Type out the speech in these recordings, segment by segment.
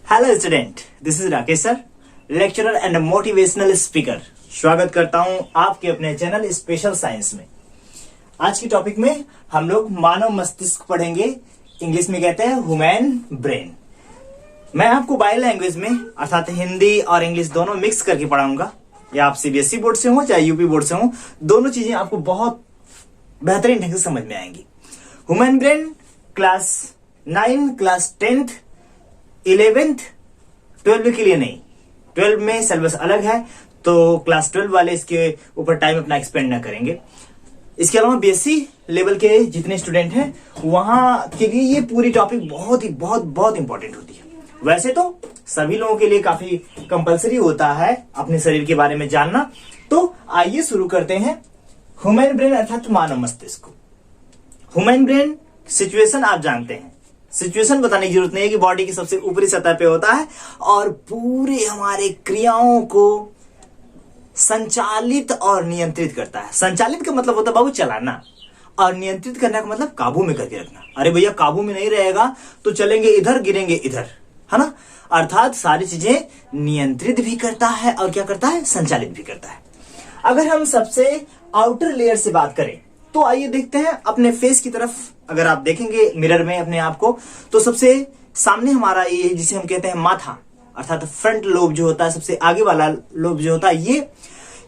Hello student, this is Rakesh sir, lecturer and motivational speaker. स्वागत करता हूं आपके अपने चैनल स्पेशल साइंस में। आज की टॉपिक में हम लोग मानव मस्तिष्क पढ़ेंगे। इंग्लिश में कहते हैं ह्यूमन ब्रेन। मैं आपको बाय लैंग्वेज में अर्थात हिंदी और इंग्लिश दोनों मिक्स करके पढ़ाऊंगा। या आप सीबीएसई बोर्ड से हो चाहे यूपी बोर्ड से हो, दोनों चीजें आपको बहुत बेहतरीन ढंग से समझ में आएंगी। Human brain class 9, class 10th, 11th, 12 के लिए नहीं। 12 में सिलेबस अलग है, तो क्लास 12 वाले इसके ऊपर टाइम अपना एक्सपेंड ना करेंगे। इसके अलावा बीएससी लेवल के जितने स्टूडेंट हैं वहां के लिए ये पूरी टॉपिक बहुत इंपॉर्टेंट होती है। वैसे तो सभी लोगों के लिए काफी कंपलसरी होता है अपने शरीर के बारे में जानना। तो आइए शुरू करते हैं ह्यूमन ब्रेन अर्थात मानव मस्तिष्क। ह्यूमन ब्रेन सिचुएशन आप जानते हैं। सिचुएशन बताने की जरूरत नहीं है कि बॉडी की सबसे ऊपरी सतह पे होता है और पूरे हमारे क्रियाओं को संचालित और नियंत्रित करता है। संचालित का मतलब होता है बाबू चलाना, और नियंत्रित करने का मतलब काबू में करके रखना। अरे भैया काबू में नहीं रहेगा तो चलेंगे इधर गिरेंगे इधर, है ना। अर्थात सारी चीजें नियंत्रित भी करता है और क्या करता है, संचालित भी करता है। अगर हम सबसे आउटर लेयर से बात करें तो आइए देखते हैं अपने फेस की तरफ। अगर आप देखेंगे मिरर में अपने आप को तो सबसे सामने हमारा ये जिसे हम कहते हैं माथा अर्थात फ्रंट लोब जो होता है, सबसे आगे वाला लोब जो होता है, ये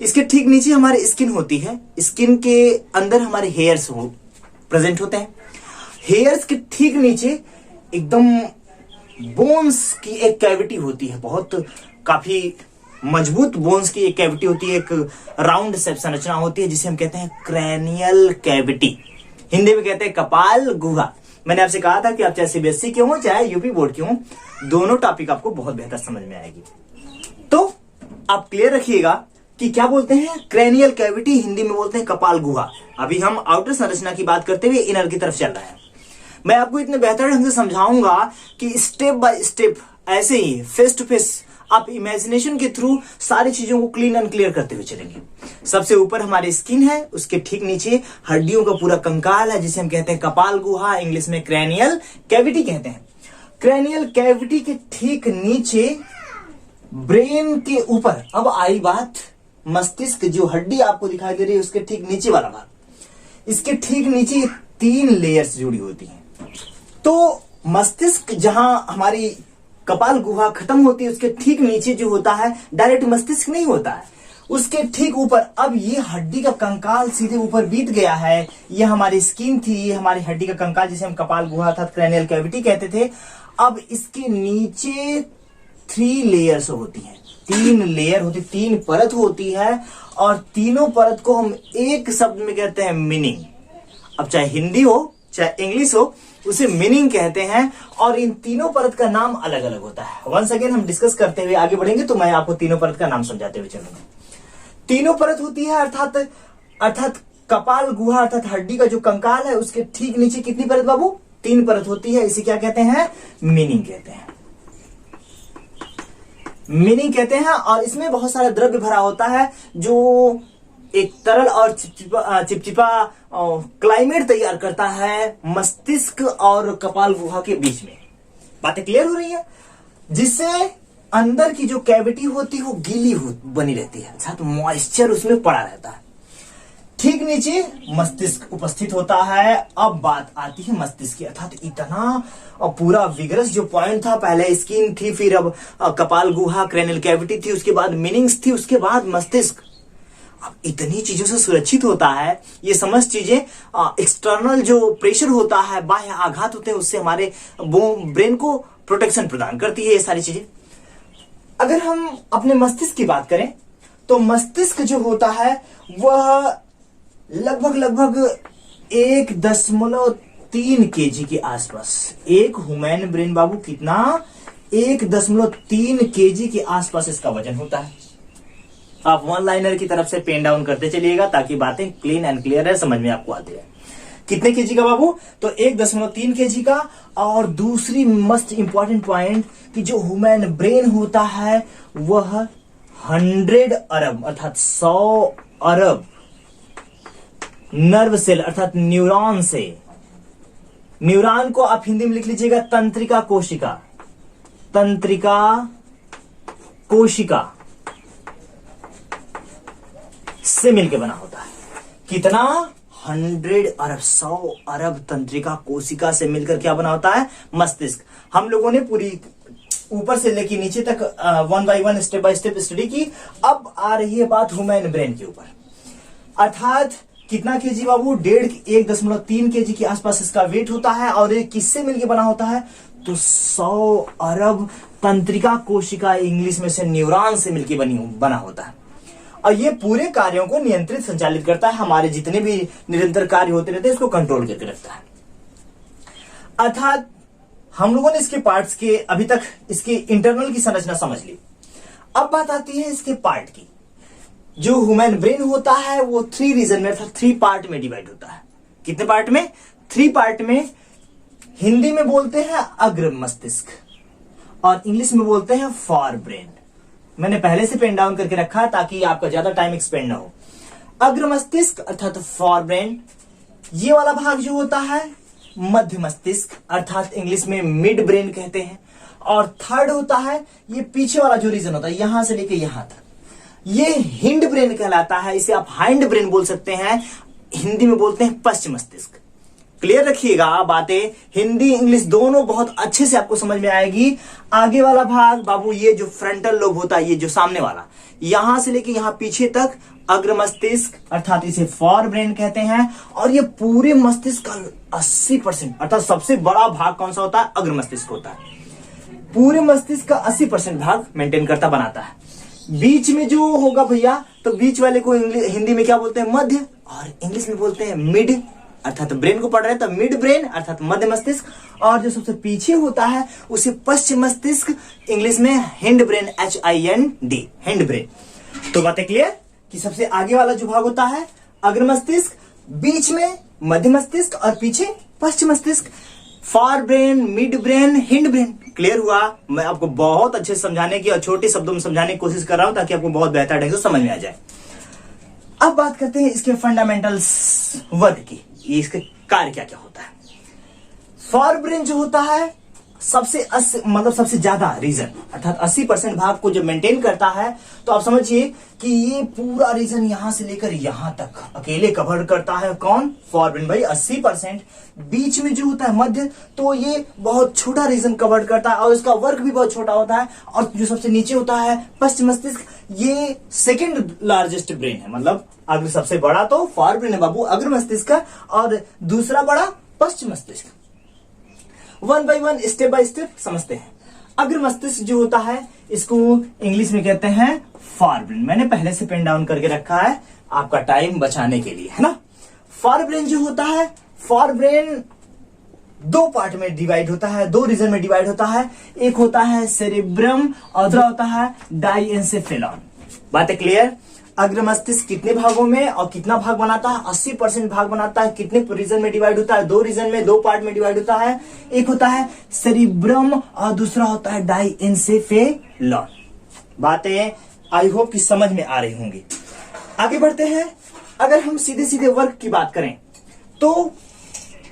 इसके ठीक नीचे हमारी स्किन होती है। स्किन के अंदर हमारे हेयर्स प्रेजेंट होते हैं। हेयर्स के ठीक नीचे एकदम बोन्स की एक कैविटी होती है, बहुत काफी मजबूत बोन्स की एक कैविटी होती है, एक राउंड शेप संरचना होती है जिसे हम कहते हैं क्रैनियल कैविटी। हिंदी में कहते हैं कपाल गुहा। मैंने आपसे कहा था कि आप चाहे सीबीएसई के हो चाहे यूपी बोर्ड के हो, दोनों टॉपिक आपको बहुत बेहतर समझ में आएगी। तो आप क्लियर रखिएगा कि क्या बोलते हैं क्रैनियल कैविटी, हिंदी में बोलते हैं कपाल गुहा। अभी हम आउटर संरचना की बात करते हुए इनर की तरफ चल रहे हैं। मैं आपको इतने बेहतर ढंग से समझाऊंगा कि स्टेप बाय स्टेप ऐसे ही फेस टू फेस आप इमेजिनेशन के थ्रू सारी चीजों को क्लीन एंड क्लियर करते हुए चलेंगे। सबसे ऊपर हमारी स्किन है, उसके ठीक नीचे हड्डियों का पूरा कंकाल है जिसे हम कहते हैं कपाल गुहा, इंग्लिश में क्रैनियल कैविटी कहते हैं। क्रैनियल कैविटी के ठीक नीचे ब्रेन के ऊपर, अब आई बात मस्तिष्क, जो हड्डी आपको दिखाई दे रही है उसके ठीक नीचे वाला भाग, इसके ठीक नीचे 3 लेयर्स जुड़ी होती हैं। तो मस्तिष्क जहां हमारी कपाल गुहा खत्म होती है उसके ठीक नीचे जो होता है डायरेक्ट मस्तिष्क नहीं होता है, उसके ठीक ऊपर अब ये हड्डी का कंकाल सीधे ऊपर बीत गया है। ये हमारी स्किन थी, ये हमारी हड्डी का कंकाल जिसे हम कपाल गुहा अर्थात क्रैनियल कैविटी कहते थे। अब इसके नीचे 3 लेयर्स होती हैं, 3 लेयर होती, 3 परत होती है और तीनों परत को हम एक शब्द में कहते हैं मीनिंग। अब चाहे हिंदी हो चाहे इंग्लिश हो, उसे मीनिंग कहते हैं और इन तीनों परत का नाम अलग अलग होता है। वंस अगेन हम डिस्कस करते हुए आगे बढ़ेंगे तो मैं आपको तीनों परत का नाम समझाते हुए चलूंगा। तीनों परत होती है अर्थात कपाल गुहा अर्थात हड्डी का जो कंकाल है उसके ठीक नीचे कितनी परत बाबू, 3 परत होती है। इसे क्या कहते हैं, मीनिंग कहते हैं। मीनिंग कहते हैं और इसमें बहुत सारा द्रव्य भरा होता है जो एक तरल और चिपचिपा क्लाइमेट तैयार करता है मस्तिष्क और कपाल गुहा के बीच में। बातें क्लियर हो रही है, जिससे अंदर की जो कैविटी होती है वो गीली बनी रहती है, साथ मॉइस्चर उसमें पड़ा रहता है। ठीक नीचे मस्तिष्क उपस्थित होता है। अब बात आती है मस्तिष्क की, अर्थात इतना पूरा विगरस जो पॉइंट था, पहले स्किन थी, फिर अब कपाल गुहा क्रैनियल कैविटी थी, उसके बाद मीनिंग्स थी, उसके बाद मस्तिष्क। अब इतनी चीजों से सुरक्षित होता है ये समस्त चीजें। एक्सटर्नल जो प्रेशर होता है, बाह्य आघात होते हैं, उससे हमारे ब्रेन को प्रोटेक्शन प्रदान करती है ये सारी चीजें। अगर हम अपने मस्तिष्क की बात करें तो मस्तिष्क जो होता है वह लगभग 1.3 kg के आसपास। एक ह्यूमन ब्रेन बाबू कितना, 1.3 kg के आसपास इसका वजन होता है। आप वन लाइनर की तरफ से पेन डाउन करते चलिएगा ताकि बातें क्लीन एंड क्लियर है, समझ में आपको आती है। कितने केजी का बाबू, तो 1.3 kg का। और दूसरी मस्ट इंपॉर्टेंट पॉइंट कि जो ह्यूमन ब्रेन होता है वह 100 अरब अर्थात 100 अरब नर्व सेल अर्थात न्यूरॉन से, न्यूरॉन को आप हिंदी में लिख लीजिएगा तंत्रिका कोशिका, तंत्रिका कोशिका से मिलकर बना होता है। कितना? 100 अरब 100 अरब तंत्रिका कोशिका से मिलकर क्या बना होता है? मस्तिष्क। हम लोगों ने पूरी ऊपर से लेकर नीचे तक 1 by 1 step by step study की। अब आ रही है बात ह्यूमन ब्रेन के ऊपर। अर्थात कितना केजी बाबू? 1.3 केजी के आसपास इसका वेट होता है। और ये किससे मिलकर बना होता है? तो 100 अरब तंत्रिका कोशिका, इंग्लिश में से न्यूरॉन से मिलकर बना होता है। और ये पूरे कार्यों को नियंत्रित संचालित करता है। हमारे जितने भी निरंतर कार्य होते रहते हैं इसको कंट्रोल करके रखता है। अर्थात हम लोगों ने इसके पार्ट्स के अभी तक इसके इंटरनल की संरचना समझ ली। अब बात आती है इसके पार्ट की। जो ह्यूमन ब्रेन होता है वो 3 रीजन में अर्थात 3 पार्ट में डिवाइड होता है। कितने पार्ट में? 3 पार्ट में। हिंदी में बोलते हैं अग्र मस्तिष्क और इंग्लिश में बोलते हैं फॉर ब्रेन। मैंने पहले से पेन डाउन करके रखा है ताकि आपका ज्यादा टाइम एक्सपेंड ना हो। अग्र मस्तिष्क अर्थात फॉर ब्रेन, ये वाला भाग जो होता है मध्य मस्तिष्क अर्थात इंग्लिश में मिड ब्रेन कहते हैं। और थर्ड होता है ये पीछे वाला जो रीजन होता है यहां से लेके यहां तक, ये हिंड ब्रेन कहलाता है। इसे आप हाइंड ब्रेन बोल सकते हैं, हिंदी में बोलते हैं पश्चिम मस्तिष्क। क्लियर रखिएगा बातें, हिंदी इंग्लिश दोनों बहुत अच्छे से आपको समझ में आएगी। आगे वाला भाग बाबू ये जो फ्रंटल लोब होता है, ये जो सामने वाला, यहां से लेके यहां पीछे तक अग्र मस्तिष्क अर्थात इसे फॉर ब्रेन कहते हैं। और ये पूरे मस्तिष्क का 80% अर्थात सबसे बड़ा भाग कौन सा होता है? अग्र मस्तिष्क होता है। पूरे मस्तिष्क का 80% भाग मेंटेन करता बनाता है। बीच में जो होगा भैया, तो बीच वाले को हिंदी में क्या बोलते हैं? मध्य, और इंग्लिश में बोलते हैं मिड अर्थात ब्रेन को पढ़ रहे हैं तो मिड ब्रेन अर्थात मध्य मस्तिष्क। और जो सबसे पीछे होता है उसे पश्चिम मस्तिष्क, इंग्लिश में hind brain, HIND, hind brain. तो बातें क्लियर कि सबसे आगे वाला जो भाग होता है अग्र मस्तिष्क, बीच में मध्य मस्तिष्क और पीछे पश्चिम मस्तिष्क। For brain, mid brain, hind brain. Clear हुआ? मैं आपको बहुत अच्छे से समझाने की और छोटे शब्दों में समझाने की कोशिश कर रहा हूं ताकि आपको बहुत बेहतर ढंग से समझ में आ जाए। अब बात करते हैं इसके फंडामेंटल्स वर्क की, ये इसके कार्य क्या क्या होता है। फॉर ब्रेन जो होता है सबसे ज्यादा रीजन अर्थात 80% भाग को जो मेंटेन करता है, तो आप समझिए कि ये पूरा रीजन यहां से लेकर यहां तक अकेले कवर करता है। कौन? फॉर ब्रेन भाई 80%। बीच में जो होता है मध्य, तो ये बहुत छोटा रीजन कवर करता है और इसका वर्क भी बहुत छोटा होता है। और जो सबसे नीचे होता है पश्चिम मस्तिष्क, ये सेकेंड लार्जेस्ट ब्रेन है। मतलब अग्र सबसे बड़ा तो फॉर ब्रेन है बाबू, अग्र मस्तिष्क, और दूसरा बड़ा पश्चिम मस्तिष्क। 1 बाय 1 स्टेप बाय स्टेप समझते हैं। अग्र मस्तिष्क जो होता है इसको इंग्लिश में कहते हैं फॉर ब्रेन। मैंने पहले से पेन डाउन करके रखा है आपका टाइम बचाने के लिए, है ना। फॉर ब्रेन जो होता है, फॉर ब्रेन 2 पार्ट में डिवाइड होता है, 2 रीजन में डिवाइड होता है। एक होता है सेरेब्रम और दूसरा होता है डाइएन्सेफेलॉन। बातें क्लियर? अग्र मस्तिष्क कितने भागों में और कितना भाग बनाता है? 80% भाग बनाता है। कितने रीजन में डिवाइड होता है? 2 रीजन में, 2 पार्ट में डिवाइड होता है। एक होता है सेरिब्रम और दूसरा होता है डाइएन्सेफेलॉन। बातें आई होप कि समझ में आ रही होंगी। आगे बढ़ते हैं। अगर हम सीधे सीधे वर्क की बात करें तो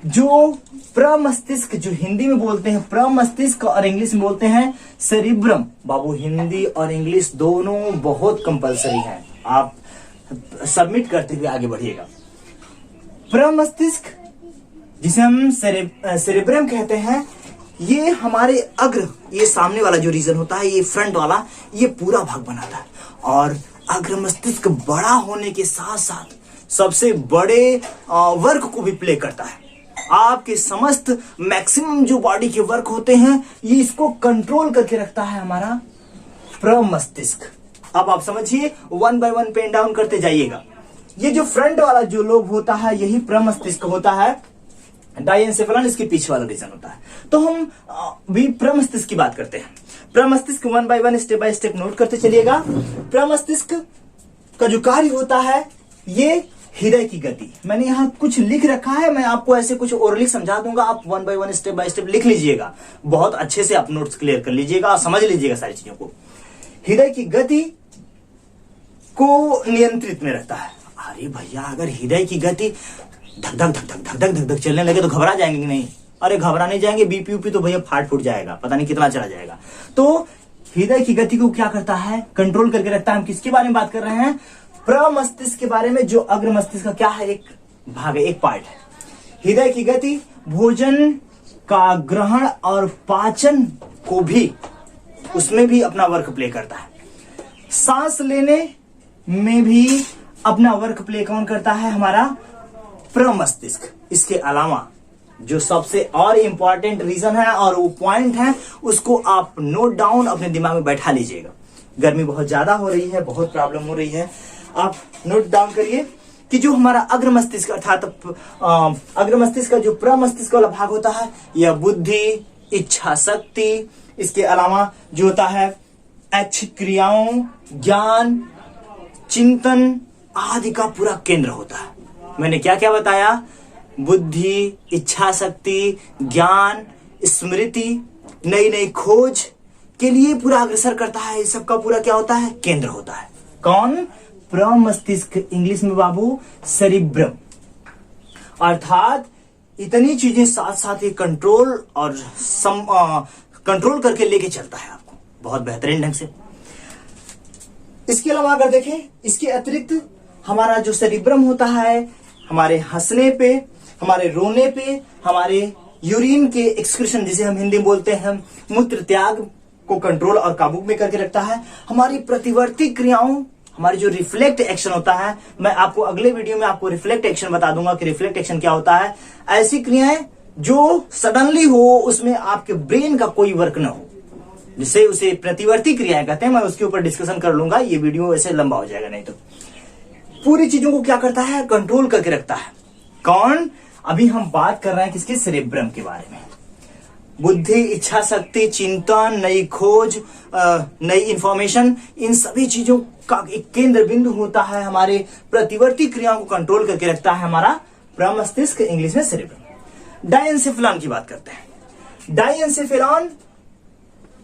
जो प्रमस्तिष्क, जो हिंदी में बोलते हैं प्रमस्तिष्क और इंग्लिश में बोलते हैं सेरिब्रम। बाबू हिंदी और इंग्लिश दोनों बहुत कंपलसरी है, आप सबमिट करते हुए आगे बढ़िएगा। प्रमस्तिष्क जिसे हम सेरेब्रम कहते हैं, ये हमारे अग्र, ये सामने वाला जो रीजन होता है, ये फ्रंट वाला, ये पूरा भाग बनाता है। और अग्र मस्तिष्क बड़ा होने के साथ साथ सबसे बड़े वर्क को भी प्ले करता है। आपके समस्त मैक्सिमम जो बॉडी के वर्क होते हैं, ये इसको कंट्रोल करके रखता है हमारा प्रमस्तिष्क। अब आप समझिए, 1 बाय 1 पेन डाउन करते जाइएगा। ये जो फ्रंट वाला जो लोब होता है यही प्रमस्तिष्क होता है। डाइएन्सेफेलॉन इसके पीछे वाला रीजन होता है। तो हम भी प्रमस्तिष्क की बात करते हैं। प्रमस्तिष्क 1 by 1 step by step note करते चलिएगा। प्रमस्तिष्क का जो कार्य होता है ये हृदय की गति। मैंने यहां कुछ लिख रखा है, मैं आपको ऐसे कुछ ओरली समझा दूंगा, आप 1 बाय 1 स्टेप बाय स्टेप लिख लीजिएगा। बहुत अच्छे से आप नोट्स क्लियर कर लीजिएगा और समझ लीजिएगा सारी चीजों को। हृदय की गति को नियंत्रित में रखता है। अरे भैया, अगर हृदय की गति धक धक धक धक धक धक धक धक चलने लगे तो घबरा जाएंगे कि नहीं? अरे घबरा नहीं जाएंगे, बीपी ऊपी तो भैया फाट फूट जाएगा, पता नहीं कितना चला जाएगा। तो हृदय की गति को क्या करता है, कंट्रोल करके रखता है। हम किसके बारे में बात कर रहे हैं, प्रमस्तिष्क के बारे में, जो अग्र मस्तिष्क का क्या है, एक भाग है, एक पार्ट है। हृदय की गति भोजन का ग्रहण और पाचन को भी, उसमें भी अपना वर्क प्ले करता है। सांस लेने में भी अपना वर्क प्ले कौन करता है, हमारा प्रमस्तिष्क। इसके अलावा जो सबसे और इंपॉर्टेंट रीजन है और वो पॉइंट है, उसको आप नोट डाउन अपने दिमाग में बैठा लीजिएगा। गर्मी बहुत ज्यादा हो रही है, बहुत प्रॉब्लम हो रही है, आप नोट डाउन करिए कि जो हमारा अग्र मस्तिष्क अर्थात अग्र मस्तिष्क का जो प्रमस्तिष्क वाला भाग होता है, यह बुद्धि, इच्छा शक्ति, इसके अलावा जो होता है ऐच्छिक क्रियाओं, ज्ञान, चिंतन आदि का पूरा केंद्र होता है। मैंने क्या क्या बताया, बुद्धि, इच्छा शक्ति, ज्ञान, स्मृति, नई नई खोज के लिए पूरा अग्रसर करता है। इस सबका पूरा क्या होता है, केंद्र होता है। कौन, प्रमस्तिष्क, इंग्लिश में बाबू सेरिब्रम। अर्थात इतनी चीजें साथ साथ ये कंट्रोल और कंट्रोल करके लेके चलता है आपको बहुत बेहतरीन ढंग से। इसके अलावा अगर देखें, इसके अतिरिक्त हमारा जो सेरिब्रम होता है, हमारे हंसने पे, हमारे रोने पे, हमारे यूरिन के एक्सक्रीशन जिसे हम हिंदी में बोलते हैं मूत्र त्याग को कंट्रोल और काबू में करके रखता है। हमारी प्रतिवर्ती क्रियाओं, हमारी जो रिफ्लेक्ट एक्शन होता है, मैं आपको अगले वीडियो में आपको रिफ्लेक्ट एक्शन बता दूंगा कि रिफ्लेक्ट एक्शन क्या होता है। ऐसी क्रियाएं जो सडनली हो, उसमें आपके ब्रेन का कोई वर्क ना हो, जिसे उसे प्रतिवर्ती क्रियाएं कहते हैं। मैं उसके ऊपर डिस्कशन कर लूंगा, ये वीडियो ऐसे लंबा हो जाएगा नहीं तो। पूरी चीजों को क्या करता है, कंट्रोल करके रखता है। कौन, अभी हम बात कर रहे हैं किसके, सेरेब्रम के बारे में। बुद्धि, इच्छा शक्ति, चिंतन, नई खोज, नई इंफॉर्मेशन, इन सभी चीजों का एक केंद्र बिंदु होता है। हमारे प्रतिवर्ती क्रियाओं को कंट्रोल करके रखता है हमारा प्रमस्तिष्क, इंग्लिश में सेरेब्रम। डायएन्सेफेलॉन की बात करते हैं। डायएन्सेफेलॉन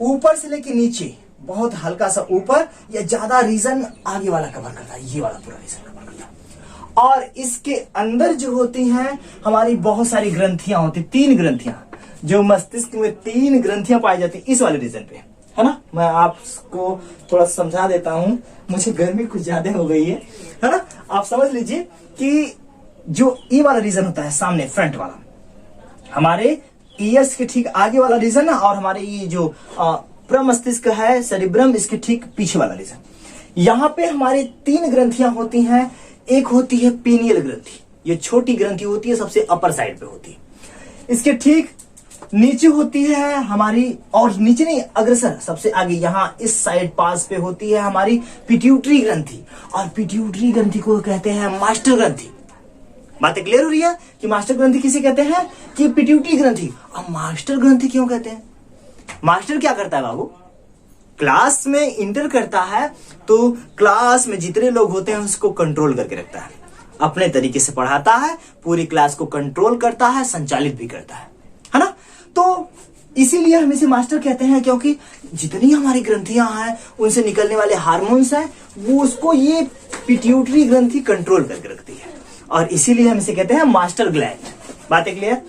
ऊपर से लेके नीचे, बहुत हल्का सा ऊपर या ज्यादा रीजन आगे वाला कवर करता है, ये वाला पूरा रीजन कवर करता है। और इसके अंदर जो होती हैं हमारी बहुत सारी ग्रंथियां होती, 3 ग्रंथियां, जो मस्तिष्क में 3 ग्रंथियां पाई जाती इस वाले रीजन पे, है ना। मैं आपको थोड़ा समझा देता हूं, मुझे गर्मी कुछ ज्यादा हो गई है ना। आप समझ लीजिए कि जो ये वाला रीजन होता है सामने, फ्रंट वाला, हमारे ईयर्स के ठीक आगे वाला रीजन है, और हमारे ये जो प्रमस्तिष्क है, सेरिब्रम, इसके ठीक पीछे वाला रीजन। यहां पे हमारी 3 ग्रंथियां होती हैं। एक होती है पीनियल ग्रंथि, ये छोटी ग्रंथि होती है, सबसे अपर साइड पे होती है। इसके ठीक नीचे होती है हमारी, और नीचे नहीं, अग्रसर सबसे आगे यहां इस साइड पास पे होती है हमारी पिट्यूटरी ग्रंथि। और पिट्यूटरी ग्रंथि को कहते हैं मास्टर ग्रंथि। बातें क्लियर हो रही है कि मास्टर ग्रंथि किसे कहते हैं, कि पिट्यूटरी ग्रंथि। अब मास्टर ग्रंथि क्यों कहते हैं, मास्टर क्या करता है बाबू, क्लास में इंटर करता है तो क्लास में जितने लोग होते हैं उसको कंट्रोल करके रखता है, अपने तरीके से पढ़ाता है, पूरी क्लास को कंट्रोल करता है, संचालित भी करता है ना। तो इसीलिए हम इसे मास्टर कहते हैं, क्योंकि जितनी हमारी ग्रंथियां हैं, उनसे निकलने वाले हार्मोन्स हैं, वो उसको ये पिट्यूटरी ग्रंथि कंट्रोल करके रखती है, और इसीलिए हम इसे कहते हैं मास्टर ग्लैंड। बातें क्लियर।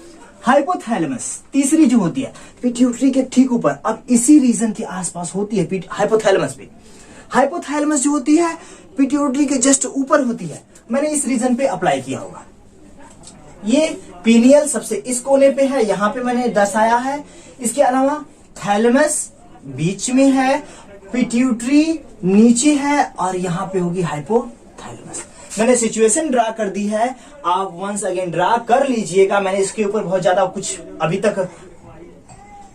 हाइपोथैलेमस तीसरी जो होती है पिट्यूटरी के ठीक ऊपर, अब इसी रीजन के आसपास होती है हाइपोथैलेमस भी। हाइपोथैलेमस जो होती है पिट्यूटरी के जस्ट ऊपर होती है। मैंने इस रीजन पे अप्लाई किया होगा। ये पीनियल सबसे इस कोने पे है, यहां पे मैंने दर्शाया है। इसके अलावा थैलेमस बीच में है, पिट्यूटरी नीचे है, और यहां पे होगी हाइपोथैलेमस। मैंने सिचुएशन ड्रा कर दी है, आप वंस अगेन ड्रा कर लीजिएगा। मैंने इसके ऊपर बहुत ज्यादा कुछ अभी तक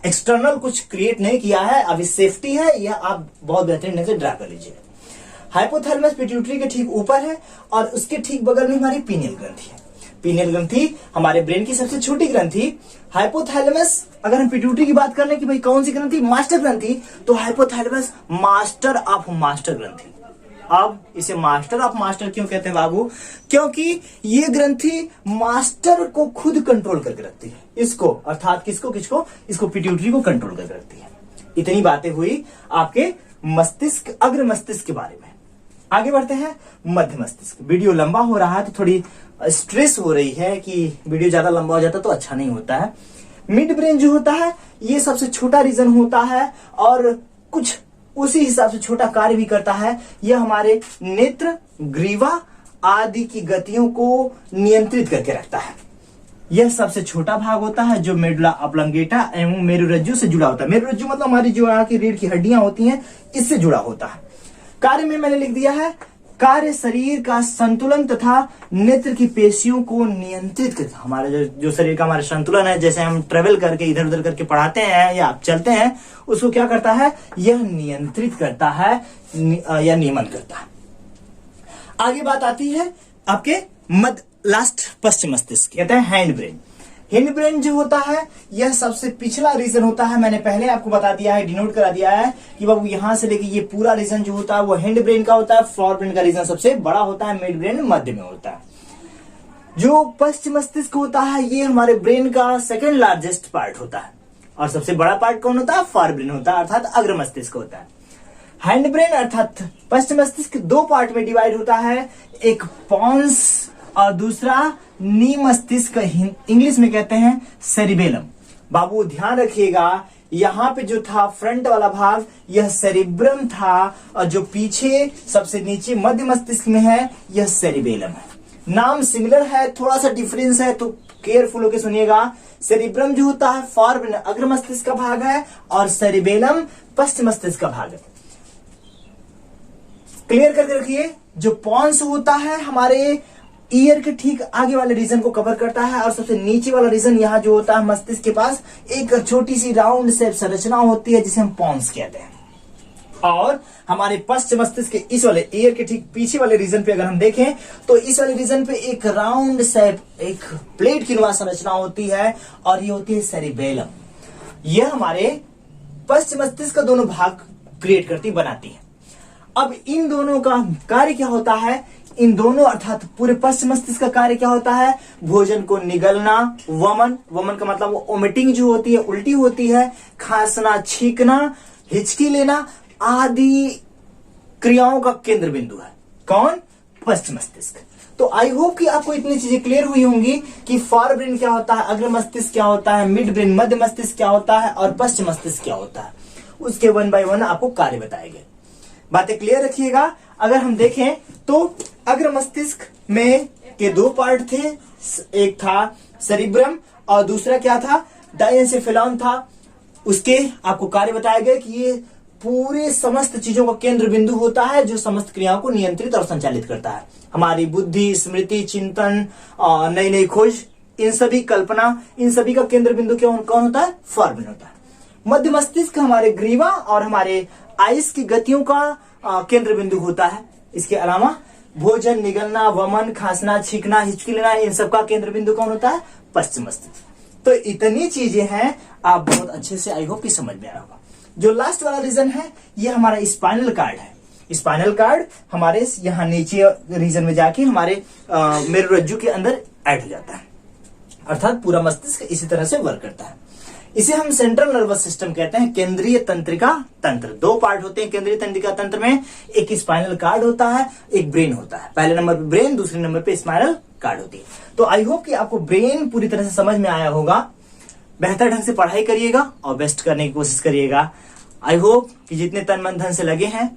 एक्सटर्नल कुछ क्रिएट नहीं किया है, अभी सेफ्टी है, यह आप बहुत बेहतरीन ढंग से ड्रा कर लीजिएगा। हाइपोथैलेमस पिट्यूटरी के ठीक ऊपर है, और उसके ठीक बगल में हमारी पीनियल ग्रंथि है। पीनियल ग्रंथि हमारे ब्रेन की सबसे छोटी ग्रंथि। हाइपोथैलेमस, अगर हम पिट्यूटरी की बात कर ले कि भाई कौन सी ग्रंथि, मास्टर ग्रंथि, तो हाइपोथैलेमस मास्टर ऑफ मास्टर ग्रंथि। अब इसे मास्टर ऑफ मास्टर क्यों कहते हैं बाबू, क्योंकि ये ग्रंथि मास्टर को खुद कंट्रोल करके रखती है, इसको, अर्थात किसको, इसको पिट्यूटरी को कंट्रोल करके रखती है। इतनी बातें हुई आपके मस्तिष्क, अग्र मस्तिष्क के बारे में। आगे बढ़ते हैं मध्य मस्तिष्क। वीडियो लंबा हो रहा है तो थोड़ी स्ट्रेस हो रही है कि वीडियो ज्यादा लंबा हो जाता तो अच्छा नहीं होता है। मिड ब्रेन जो होता है ये सबसे छोटा रीजन होता है और कुछ उसी हिसाब से छोटा कार्य भी करता है। यह हमारे नेत्र, ग्रीवा आदि की गतियों को नियंत्रित करके रखता है। यह सबसे छोटा भाग होता है जो मेडुला ऑब्लंगेटा एवं मेरुरज्जु से जुड़ा होता है। मेरुरज्जु मतलब हमारी जो यहाँ की रीढ़ की हड्डियां होती हैं, इससे जुड़ा होता है। कार्य में मैंने लिख दिया है, कार्य शरीर का संतुलन तथा नेत्र की पेशियों को नियंत्रित करता है। हमारा जो शरीर का हमारा संतुलन है, जैसे हम ट्रेवल करके इधर उधर करके पढ़ाते हैं या आप चलते हैं, उसको क्या करता है, यह नियंत्रित करता है या नियमन करता है। आगे बात आती है आपके लास्ट पश्चिम मस्तिष्क, कहते हैं हैंड ब्रेन। हैंड ब्रेन जो होता है यह सबसे पिछला रीजन होता है। मैंने पहले आपको बता दिया है, डिनोट करा दिया है कि बाबू यहां से लेके ये पूरा रीजन जो होता है वो हैंड ब्रेन का होता है। फोर ब्रेन का रीजन सबसे बड़ा होता है, मिड ब्रेन मध्य में होता है। जो पश्चिम मस्तिष्क होता है ये हमारे ब्रेन का सेकंड लार्जेस्ट पार्ट होता है और सबसे बड़ा पार्ट कौन होता है, फोर ब्रेन होता है, अर्थात अग्र मस्तिष्क होता है। हैंड ब्रेन अर्थात पश्चिम मस्तिष्क दो पार्ट में डिवाइड होता है, एक पॉन्स और दूसरा नी मस्तिष्क, इंग्लिश में कहते हैं सेरिबेलम। बाबू ध्यान रखिएगा, यहां पे जो था फ्रंट वाला भाग यह सेरिब्रम था और जो पीछे सबसे नीचे मध्य मस्तिष्क में है यह सेरिबेलम है। नाम सिमिलर है, थोड़ा सा डिफरेंस है तो केयरफुल होकर सुनिएगा। सेरिब्रम जो होता है फोरब्रेन अग्र मस्तिष्क का भाग है और सेरिबेलम पश्चिम मस्तिष्क का भाग है। क्लियर करके रखिए। जो पॉन्स होता है हमारे ईयर के ठीक आगे वाले रीजन को कवर करता है और सबसे नीचे वाला रीजन यहाँ जो होता है मस्तिष्क के पास एक छोटी सी राउंड शेप संरचना होती है जिसे हम पॉन्स कहते हैं। और हमारे पश्चिम मस्तिष्क के इस वाले ईयर के ठीक पीछे वाले रीजन पे अगर हम देखें तो इस वाले रीजन पे एक राउंड शेप, एक प्लेट की नुमा संरचना होती है और ये होती है सेरिबेलम। यह हमारे पश्चिम मस्तिष्क का दोनों भाग क्रिएट करती बनाती है। अब इन दोनों का कार्य क्या होता है, इन दोनों अर्थात पूरे पश्चिम मस्तिष्क का कार्य क्या होता है, भोजन को निगलना, वमन का मतलब वो वोमिटिंग जो होती है उल्टी होती है, खांसना, छींकना, हिचकी लेना आदि क्रियाओं का केंद्र बिंदु है कौन, पश्चिम मस्तिष्क। तो आई होप कि आपको इतनी चीजें क्लियर हुई होंगी कि फोर ब्रेन क्या होता है, अग्र मस्तिष्क क्या होता है, मिड ब्रेन मध्य मस्तिष्क क्या होता है और पश्चिम मस्तिष्क क्या होता है। उसके 1 बाय 1 आपको कार्य बताए गए। बातें क्लियर रखिएगा। अगर हम देखें तो अग्र मस्तिष्क में के दो पार्ट थे, एक था सेरिब्रम और दूसरा क्या था, डायएन्सेफेलॉन था। उसके आपको कार्य बताए गए कि ये पूरे समस्त चीजों का केंद्र बिंदु होता है जो समस्त क्रियाओं को नियंत्रित और संचालित करता है। हमारी बुद्धि, स्मृति, चिंतन, नई नई खोज, इन सभी कल्पना, इन सभी का केंद्र बिंदु कौन होता है, फोर ब्रेन होता है। मध्य मस्तिष्क हमारे ग्रीवा और हमारे आइस की गतियों का केंद्र बिंदु होता है। इसके अलावा भोजन निगलना, वमन, खांसना, छींकना, हिचकी लेना, इन सब का केंद्र बिंदु कौन होता है, पश्चिम मस्तिष्क। तो इतनी चीजें हैं, आप बहुत अच्छे से आई होप कि समझ में आया होगा। जो लास्ट वाला रीजन है ये हमारा स्पाइनल कार्ड है। स्पाइनल कार्ड हमारे यहाँ नीचे रीजन में जाके हमारे मेरुरज्जु के अंदर ऐड हो जाता है, अर्थात पूरा मस्तिष्क इसी तरह से वर्क करता है। इसे हम सेंट्रल नर्वस सिस्टम कहते हैं, केंद्रीय तंत्रिका तंत्र। दो पार्ट होते हैं केंद्रीय तंत्रिका तंत्र में, एक स्पाइनल कार्ड होता है, एक ब्रेन होता है। पहले नंबर पे ब्रेन, दूसरे नंबर पे स्पाइनल कार्ड होती है। तो आई होप कि आपको ब्रेन पूरी तरह से समझ में आया होगा। बेहतर ढंग से पढ़ाई करिएगा और बेस्ट करने की कोशिश करिएगा। आई होप कि जितने तन मन धन से लगे हैं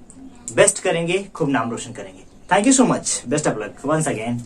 बेस्ट करेंगे, खूब नाम रोशन करेंगे। Thank you so much, best of luck once again.